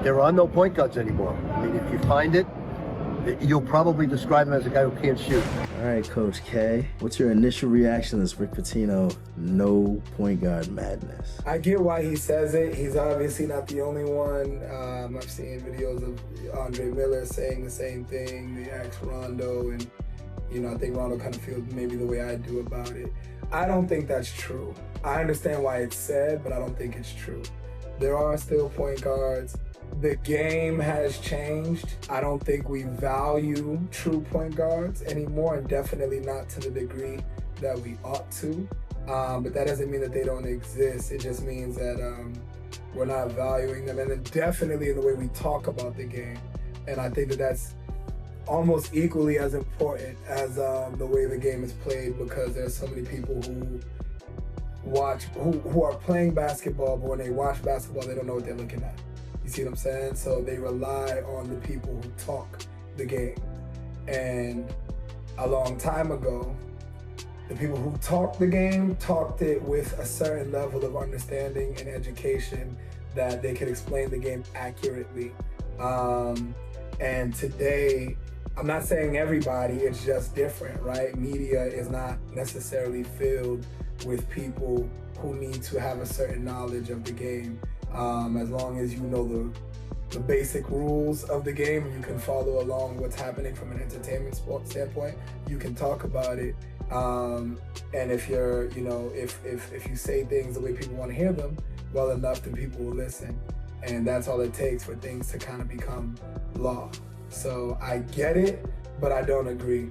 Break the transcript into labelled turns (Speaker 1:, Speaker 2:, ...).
Speaker 1: There are no point guards anymore. I mean, if you find it, you'll probably describe him as a guy who can't shoot.
Speaker 2: All right, Coach K, what's your initial reaction to this Rick Pitino no point guard madness?
Speaker 3: I get why he says it. He's obviously not the only one. I've seen videos of Andre Miller saying the same thing. They asked Rondo, and I think Rondo kind of feels maybe the way I do about it. I don't think that's true. I understand why it's said, but I don't think it's true. There are still point guards. The game has changed. I don't think we value true point guards anymore, and definitely not to the degree that we ought to. But that doesn't mean that they don't exist. It just means that we're not valuing them, and then definitely in the way we talk about the game. And I think that that's almost equally as important as the way the game is played, because there's so many people who are playing basketball, but when they watch basketball, they don't know what they're looking at. You see what I'm saying? So they rely on the people who talk the game. And a long time ago, the people who talked the game talked it with a certain level of understanding and education that they could explain the game accurately. And today, I'm not saying everybody, it's just different, right? Media is not necessarily filled with people who need to have a certain knowledge of the game. As long as you know the basic rules of the game and you can follow along what's happening from an entertainment standpoint, you can talk about it. And if you're, if you say things the way people want to hear them well enough, then people will listen. And that's all it takes for things to kind of become law. So I get it, but I don't agree.